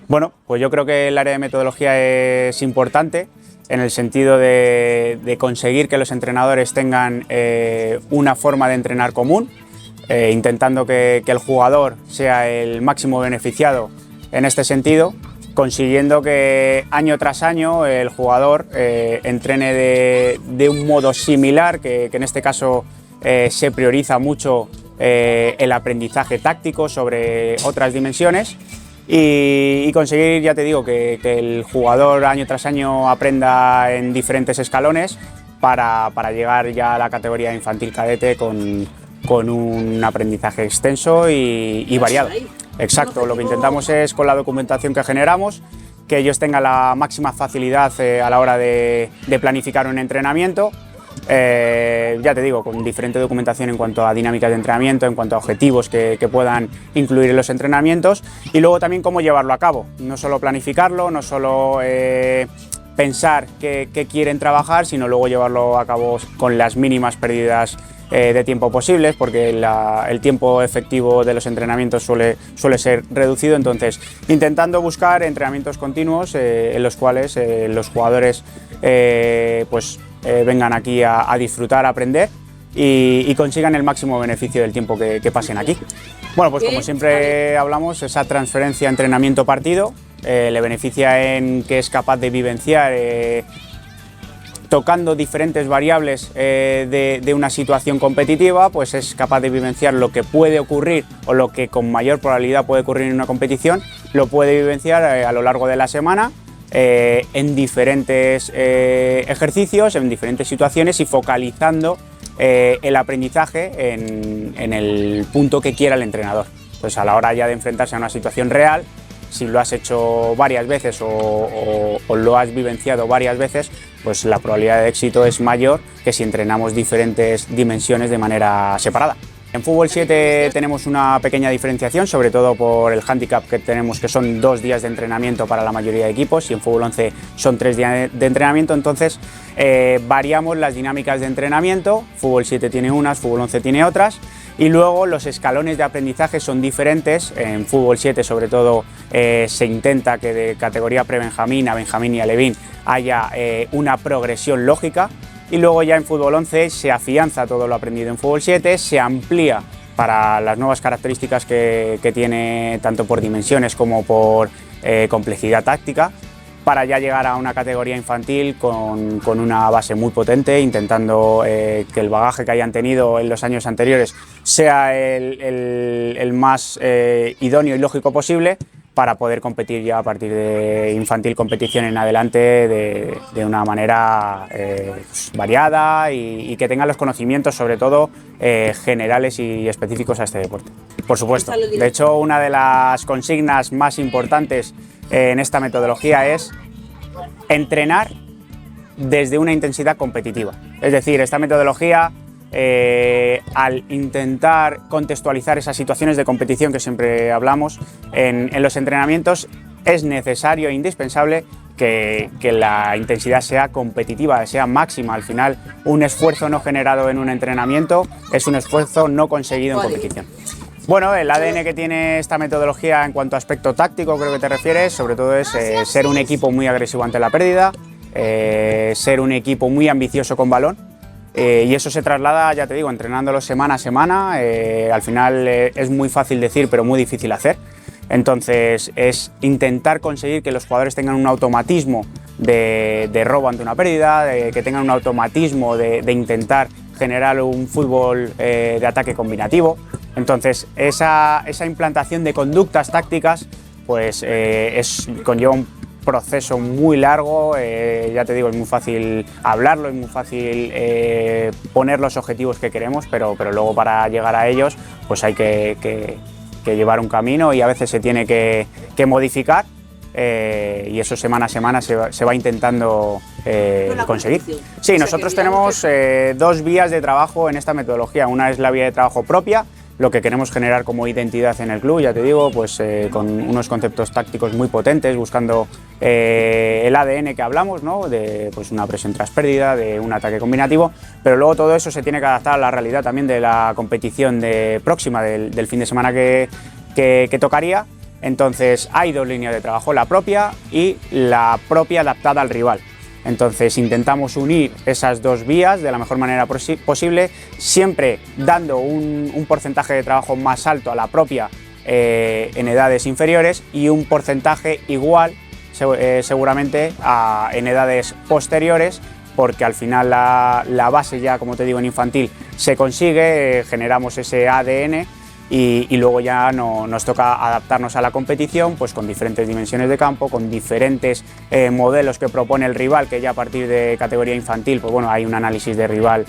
Bueno, pues yo creo que el área de metodología es importante en el sentido de conseguir que los entrenadores tengan una forma de entrenar común, intentando que el jugador sea el máximo beneficiado en este sentido, consiguiendo que año tras año el jugador entrene de un modo similar, que en este caso se prioriza mucho el aprendizaje táctico sobre otras dimensiones y conseguir, ya te digo, que el jugador año tras año aprenda en diferentes escalones para llegar ya a la categoría infantil cadete con un aprendizaje extenso y variado. Exacto, lo que intentamos es, con la documentación que generamos, que ellos tengan la máxima facilidad a la hora de planificar un entrenamiento. Ya te digo, con diferente documentación en cuanto a dinámicas de entrenamiento, en cuanto a objetivos que puedan incluir en los entrenamientos, y luego también cómo llevarlo a cabo, no solo planificarlo, no solo pensar qué quieren trabajar, sino luego llevarlo a cabo con las mínimas pérdidas de tiempo posibles, porque el tiempo efectivo de los entrenamientos suele ser reducido. Entonces, intentando buscar entrenamientos continuos en los cuales los jugadores vengan aquí a disfrutar, a aprender y consigan el máximo beneficio del tiempo que pasen aquí. Bueno, pues como siempre hablamos, esa transferencia entrenamiento-partido le beneficia en que es capaz de vivenciar tocando diferentes variables de una situación competitiva, pues es capaz de vivenciar lo que puede ocurrir o lo que con mayor probabilidad puede ocurrir en una competición, lo puede vivenciar a lo largo de la semana en diferentes ejercicios, en diferentes situaciones y focalizando el aprendizaje en el punto que quiera el entrenador. Pues a la hora ya de enfrentarse a una situación real, si lo has hecho varias veces o lo has vivenciado varias veces, pues la probabilidad de éxito es mayor que si entrenamos diferentes dimensiones de manera separada. En Fútbol 7 tenemos una pequeña diferenciación, sobre todo por el hándicap que tenemos, que son 2 días de entrenamiento para la mayoría de equipos, y en Fútbol 11 son 3 días de entrenamiento. Entonces variamos las dinámicas de entrenamiento. Fútbol 7 tiene unas, Fútbol 11 tiene otras, y luego los escalones de aprendizaje son diferentes. En Fútbol 7 sobre todo se intenta que de categoría pre-Benjamín a Benjamín y a Alevín haya una progresión lógica, y luego ya en Fútbol 11 se afianza todo lo aprendido en Fútbol 7, se amplía para las nuevas características que tiene, tanto por dimensiones como por complejidad táctica, para ya llegar a una categoría infantil con una base muy potente, intentando que el bagaje que hayan tenido en los años anteriores sea el más idóneo y lógico posible, para poder competir ya a partir de infantil competición en adelante de una manera variada y que tengan los conocimientos, sobre todo generales y específicos a este deporte. Por supuesto, de hecho, una de las consignas más importantes en esta metodología es entrenar desde una intensidad competitiva. Es decir, esta metodología, al intentar contextualizar esas situaciones de competición que siempre hablamos en los entrenamientos, es necesario e indispensable que la intensidad sea competitiva, sea máxima. Al final, un esfuerzo no generado en un entrenamiento es un esfuerzo no conseguido en competición. Bueno, el ADN que tiene esta metodología en cuanto a aspecto táctico, creo que te refieres, sobre todo es ser un equipo muy agresivo ante la pérdida, ser un equipo muy ambicioso con balón. Y eso se traslada, ya te digo, entrenándolo semana a semana. Al final es muy fácil decir, pero muy difícil hacer. Entonces es intentar conseguir que los jugadores tengan un automatismo de robo ante una pérdida, que tengan un automatismo de intentar generar un fútbol de ataque combinativo. Entonces esa implantación de conductas tácticas pues conlleva un proceso muy largo. Ya te digo, es muy fácil hablarlo, es muy fácil poner los objetivos que queremos, pero luego para llegar a ellos pues hay que llevar un camino, y a veces se tiene que modificar, y eso semana a semana se va intentando conseguir. Sí, nosotros tenemos 2 vías de trabajo en esta metodología. Una es la vía de trabajo propia, lo que queremos generar como identidad en el club, ya te digo, pues con unos conceptos tácticos muy potentes, buscando el ADN que hablamos, ¿no? De pues una presión tras pérdida, de un ataque combinativo, pero luego todo eso se tiene que adaptar a la realidad también de la competición próxima del fin de semana que tocaría, Entonces hay dos líneas de trabajo, la propia y la propia adaptada al rival. Entonces intentamos unir esas dos vías de la mejor manera posible, siempre dando un porcentaje de trabajo más alto a la propia en edades inferiores y un porcentaje igual seguramente en edades posteriores, porque al final la base ya, como te digo, en infantil se consigue, generamos ese ADN y luego ya nos toca adaptarnos a la competición, pues con diferentes dimensiones de campo, con diferentes modelos que propone el rival, que ya a partir de categoría infantil, pues bueno, hay un análisis de rival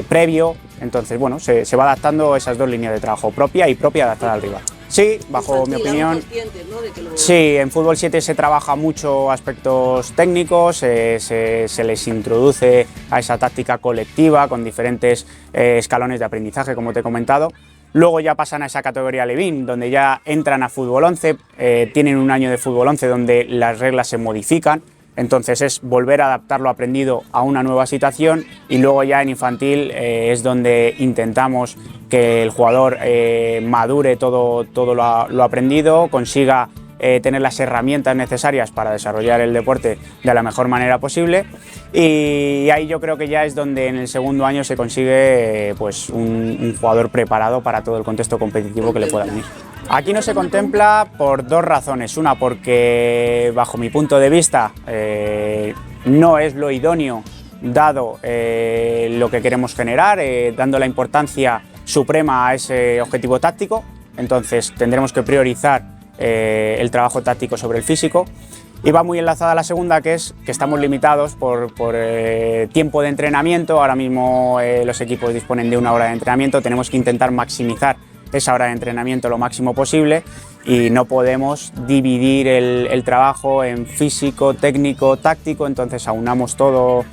previo. Entonces, bueno, se va adaptando esas dos líneas de trabajo, propia y propia adaptada al rival. Sí, bajo mi opinión, ¿no? Sí, en Fútbol 7 se trabaja mucho aspectos técnicos, se les introduce a esa táctica colectiva con diferentes escalones de aprendizaje, como te he comentado. Luego ya pasan a esa categoría Levín, donde ya entran a Fútbol 11, tienen un año de Fútbol 11 donde las reglas se modifican. Entonces es volver a adaptar lo aprendido a una nueva situación, y luego ya en infantil es donde intentamos que el jugador madure todo lo aprendido, consiga tener las herramientas necesarias para desarrollar el deporte de la mejor manera posible, y ahí yo creo que ya es donde en el segundo año se consigue pues un jugador preparado para todo el contexto competitivo que le pueda venir. Aquí no se contempla por dos razones. Una, porque bajo mi punto de vista no es lo idóneo dado lo que queremos generar, dando la importancia suprema a ese objetivo táctico. Entonces tendremos que priorizar el trabajo táctico sobre el físico. Y va muy enlazada a la segunda, que es que estamos limitados por tiempo de entrenamiento. Ahora mismo los equipos disponen de 1 hora de entrenamiento, tenemos que intentar maximizar esa hora de entrenamiento lo máximo posible y no podemos dividir el trabajo en físico, técnico, táctico. Entonces aunamos todo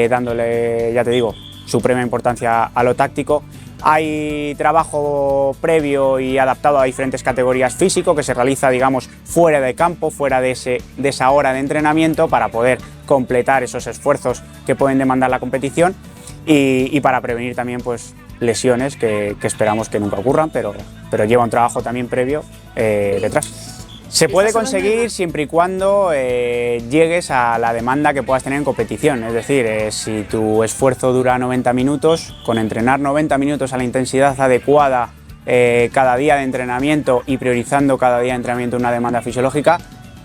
dándole, ya te digo, suprema importancia a lo táctico. Hay trabajo previo y adaptado a diferentes categorías físico que se realiza, digamos, fuera de campo, fuera de esa hora de entrenamiento, para poder completar esos esfuerzos que pueden demandar la competición y para prevenir también pues lesiones que esperamos que nunca ocurran, pero lleva un trabajo también previo detrás. Se puede conseguir siempre y cuando llegues a la demanda que puedas tener en competición. Es decir, si tu esfuerzo dura 90 minutos, con entrenar 90 minutos a la intensidad adecuada cada día de entrenamiento y priorizando cada día de entrenamiento una demanda fisiológica,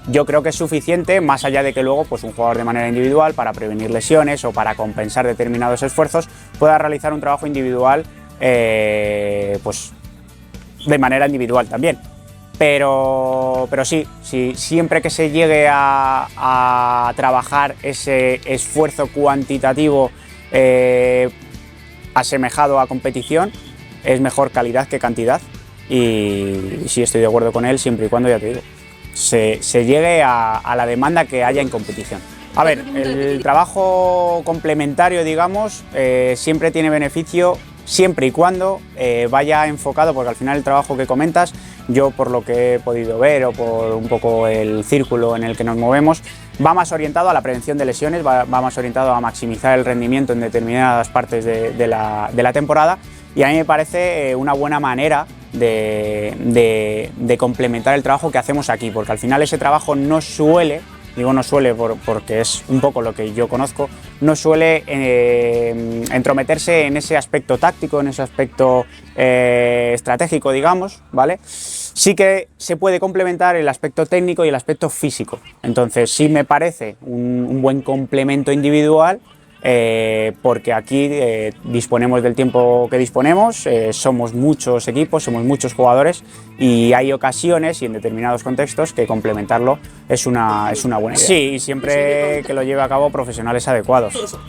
yo creo que es suficiente, más allá de que luego pues, un jugador de manera individual, para prevenir lesiones o para compensar determinados esfuerzos, pueda realizar un trabajo individual pues, de manera individual también. Pero sí, siempre que se llegue a trabajar ese esfuerzo cuantitativo asemejado a competición, es mejor calidad que cantidad, y sí estoy de acuerdo con él, siempre y cuando, ya te digo, se llegue a la demanda que haya en competición. A ver, el trabajo complementario, digamos, siempre tiene beneficio siempre y cuando vaya enfocado, porque al final el trabajo que comentas, yo por lo que he podido ver o por un poco el círculo en el que nos movemos, va más orientado a la prevención de lesiones, va más orientado a maximizar el rendimiento en determinadas partes de la temporada, y a mí me parece una buena manera de complementar el trabajo que hacemos aquí, porque al final ese trabajo no suele, digo no suele porque es un poco lo que yo conozco, no suele entrometerse en ese aspecto táctico, en ese aspecto estratégico, digamos, ¿vale? Sí que se puede complementar el aspecto técnico y el aspecto físico. Entonces sí me parece un buen complemento individual, porque aquí disponemos del tiempo que disponemos, somos muchos equipos, somos muchos jugadores, y hay ocasiones y en determinados contextos que complementarlo es una buena idea. Sí, siempre que lo lleve a cabo profesionales adecuados.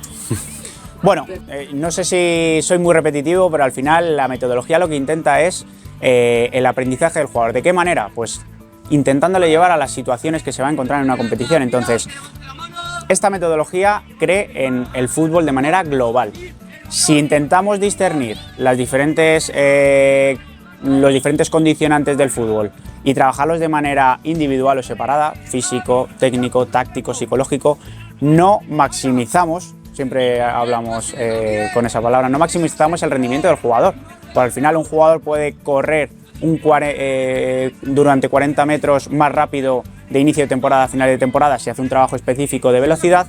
Bueno, no sé si soy muy repetitivo, pero al final la metodología lo que intenta es el aprendizaje del jugador. ¿De qué manera? Pues intentándole llevar a las situaciones que se va a encontrar en una competición. Entonces, esta metodología cree en el fútbol de manera global. Si intentamos discernir los diferentes condicionantes del fútbol y trabajarlos de manera individual o separada, físico, técnico, táctico, psicológico, no maximizamos, siempre hablamos con esa palabra, no maximizamos el rendimiento del jugador. Porque al final un jugador puede correr durante 40 metros más rápido de inicio de temporada a final de temporada si hace un trabajo específico de velocidad,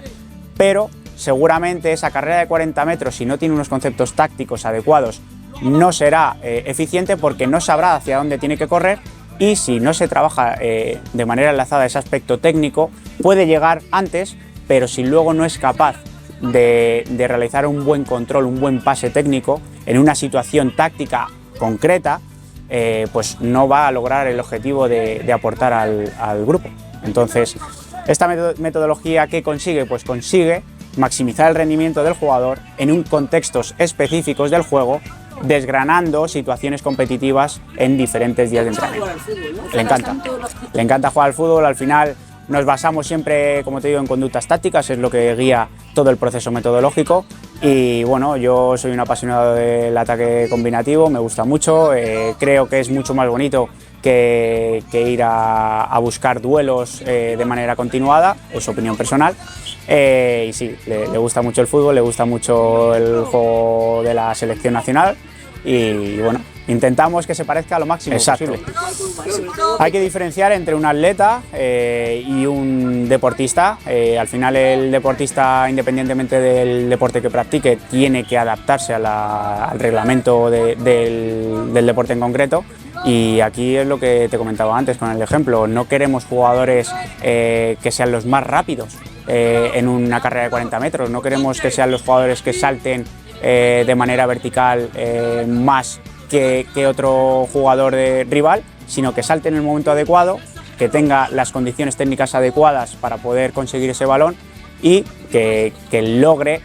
pero seguramente esa carrera de 40 metros, si no tiene unos conceptos tácticos adecuados, no será eficiente porque no sabrá hacia dónde tiene que correr, y si no se trabaja de manera enlazada ese aspecto técnico, puede llegar antes, pero si luego no es capaz de realizar un buen control, un buen pase técnico en una situación táctica concreta, pues no va a lograr el objetivo de aportar al grupo. Entonces, esta metodología, ¿qué consigue? Pues consigue maximizar el rendimiento del jugador en un contextos específicos del juego, desgranando situaciones competitivas en diferentes días de entrenamiento. Le encanta jugar al fútbol. Al final nos basamos siempre, como te digo, en conductas tácticas, es lo que guía todo el proceso metodológico. Y bueno, yo soy un apasionado del ataque combinativo, me gusta mucho, creo que es mucho más bonito que ir a buscar duelos de manera continuada, es opinión personal. Y sí, le gusta mucho el fútbol, le gusta mucho el juego de la selección nacional y bueno, intentamos que se parezca a lo máximo posible. Hay que diferenciar entre un atleta y un deportista. Al final el deportista, independientemente del deporte que practique, tiene que adaptarse al reglamento del deporte en concreto. Y aquí es lo que te comentaba antes con el ejemplo, no queremos jugadores que sean los más rápidos en una carrera de 40 metros, no queremos que sean los jugadores que salten de manera vertical más que otro jugador rival, sino que salte en el momento adecuado, que tenga las condiciones técnicas adecuadas para poder conseguir ese balón y que logre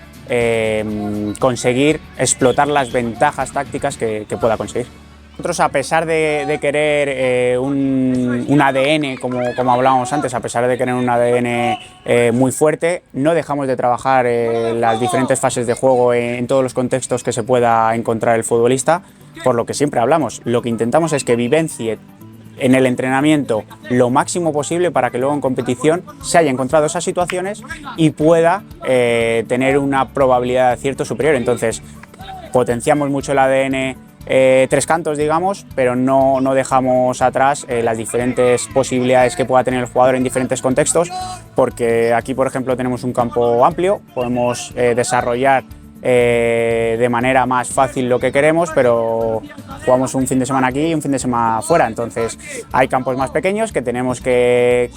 conseguir explotar las ventajas tácticas que pueda conseguir. Nosotros, a pesar de querer un ADN, como hablábamos antes, a pesar de querer un ADN muy fuerte, no dejamos de trabajar las diferentes fases de juego en todos los contextos que se pueda encontrar el futbolista, por lo que siempre hablamos. Lo que intentamos es que vivencie en el entrenamiento lo máximo posible para que luego en competición se haya encontrado esas situaciones y pueda tener una probabilidad de acierto superior. Entonces, potenciamos mucho el ADN tres cantos, digamos, pero no dejamos atrás las diferentes posibilidades que pueda tener el jugador en diferentes contextos, porque aquí, por ejemplo, tenemos un campo amplio, podemos desarrollar de manera más fácil lo que queremos, pero jugamos un fin de semana aquí y un fin de semana fuera, entonces hay campos más pequeños que tenemos que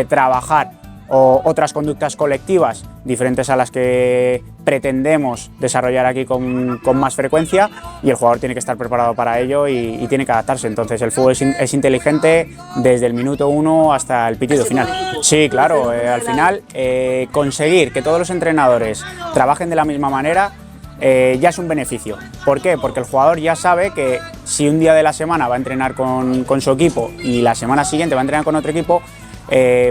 trabajar, o otras conductas colectivas diferentes a las que pretendemos desarrollar aquí con más frecuencia, y el jugador tiene que estar preparado para ello y tiene que adaptarse. Entonces el fútbol es inteligente desde el minuto 1 hasta el pitido final. Sí, claro, al final conseguir que todos los entrenadores trabajen de la misma manera ya es un beneficio. ¿Por qué? Porque el jugador ya sabe que si un día de la semana va a entrenar con su equipo y la semana siguiente va a entrenar con otro equipo,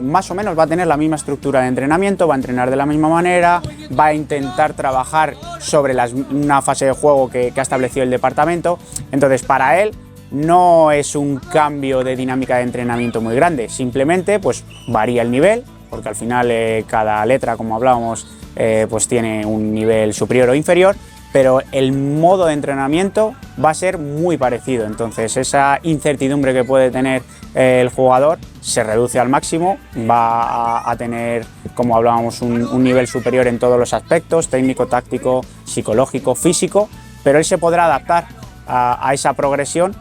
más o menos va a tener la misma estructura de entrenamiento, va a entrenar de la misma manera, va a intentar trabajar sobre una fase de juego que ha establecido el departamento. Entonces, para él no es un cambio de dinámica de entrenamiento muy grande, simplemente pues varía el nivel, porque al final cada letra, como hablábamos, pues tiene un nivel superior o inferior, pero el modo de entrenamiento va a ser muy parecido. Entonces esa incertidumbre que puede tener el jugador se reduce al máximo, va a tener, como hablábamos, un nivel superior en todos los aspectos, técnico, táctico, psicológico, físico, pero él se podrá adaptar a esa progresión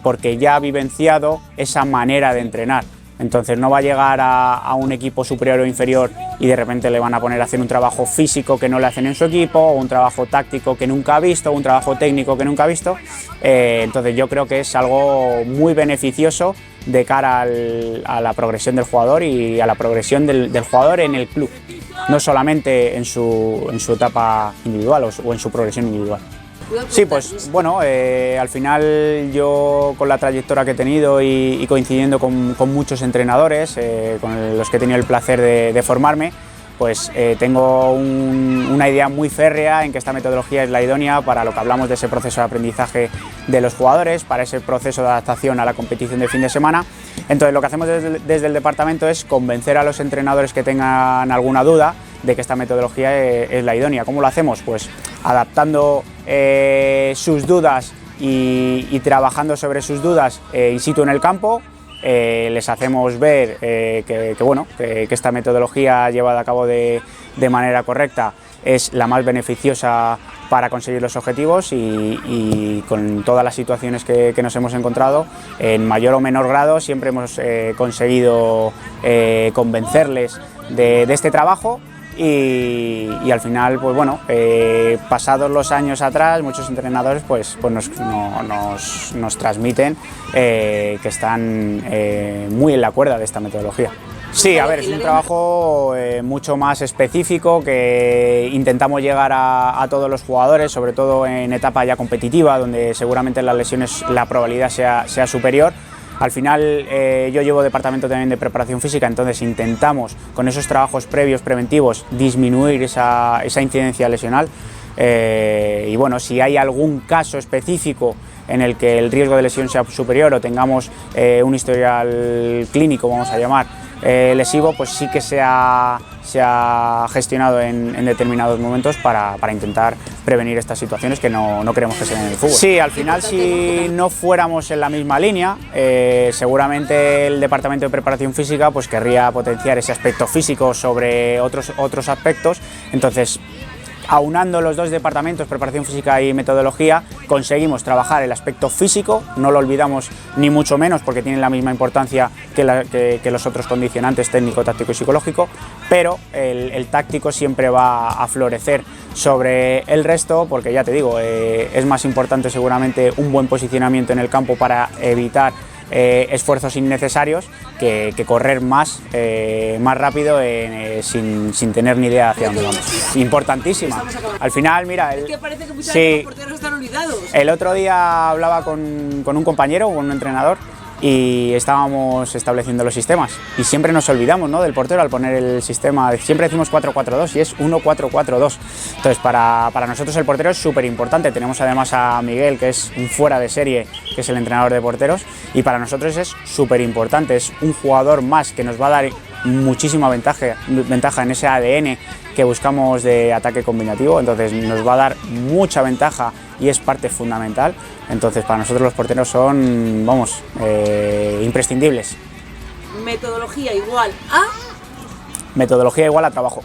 porque ya ha vivenciado esa manera de entrenar. Entonces no va a llegar a un equipo superior o inferior y de repente le van a poner a hacer un trabajo físico que no le hacen en su equipo, o un trabajo táctico que nunca ha visto, o un trabajo técnico que nunca ha visto. Entonces yo creo que es algo muy beneficioso de cara a la progresión del jugador y a la progresión del jugador en el club, no solamente en su etapa individual o en su progresión individual. Sí, pues bueno, al final yo, con la trayectoria que he tenido y coincidiendo con muchos entrenadores con los que he tenido el placer de formarme, pues tengo una idea muy férrea en que esta metodología es la idónea para lo que hablamos de ese proceso de aprendizaje de los jugadores, para ese proceso de adaptación a la competición de fin de semana. Entonces lo que hacemos desde el departamento es convencer a los entrenadores que tengan alguna duda de que esta metodología es la idónea. ¿Cómo lo hacemos? Pues adaptando sus dudas y trabajando sobre sus dudas in situ en el campo. Les hacemos ver que esta metodología llevada a cabo de manera correcta es la más beneficiosa para conseguir los objetivos y con todas las situaciones que nos hemos encontrado, en mayor o menor grado, siempre hemos conseguido convencerles de este trabajo. Y al final, pues bueno, pasados los años atrás, muchos entrenadores pues nos transmiten que están muy en la cuerda de esta metodología. Sí, a ver, es un trabajo mucho más específico que intentamos llegar a todos los jugadores, sobre todo en etapa ya competitiva, donde seguramente las lesiones la probabilidad sea superior. Al final yo llevo departamento también de preparación física, entonces intentamos con esos trabajos previos preventivos disminuir esa incidencia lesional y bueno, si hay algún caso específico en el que el riesgo de lesión sea superior o tengamos un historial clínico, vamos a llamar, lesivo, pues sí que se ha gestionado en determinados momentos para intentar prevenir estas situaciones que no queremos que se den en el fútbol. Sí, al final si no fuéramos en la misma línea, seguramente el departamento de preparación física pues querría potenciar ese aspecto físico sobre otros aspectos, entonces aunando los dos departamentos, preparación física y metodología, conseguimos trabajar el aspecto físico, no lo olvidamos ni mucho menos porque tienen la misma importancia que los otros condicionantes técnico, táctico y psicológico, pero el táctico siempre va a florecer sobre el resto porque ya te digo, es más importante seguramente un buen posicionamiento en el campo para evitar esfuerzos innecesarios que correr más rápido sin tener ni idea hacia dónde vamos. Importantísima. Al final, mira, es que parece que muchas veces los porteros están olvidados. El otro día hablaba con un compañero, con un entrenador, y estábamos estableciendo los sistemas y siempre nos olvidamos, ¿no?, del portero al poner el sistema. Siempre decimos 4-4-2 y es 1-4-4-2. Entonces para nosotros el portero es súper importante. Tenemos además a Miguel, que es un fuera de serie, que es el entrenador de porteros, y para nosotros es súper importante. Es un jugador más que nos va a dar muchísima ventaja en ese ADN que buscamos de ataque combinativo, entonces nos va a dar mucha ventaja y es parte fundamental. Entonces para nosotros los porteros son, vamos, imprescindibles. Metodología igual a... Metodología igual a trabajo.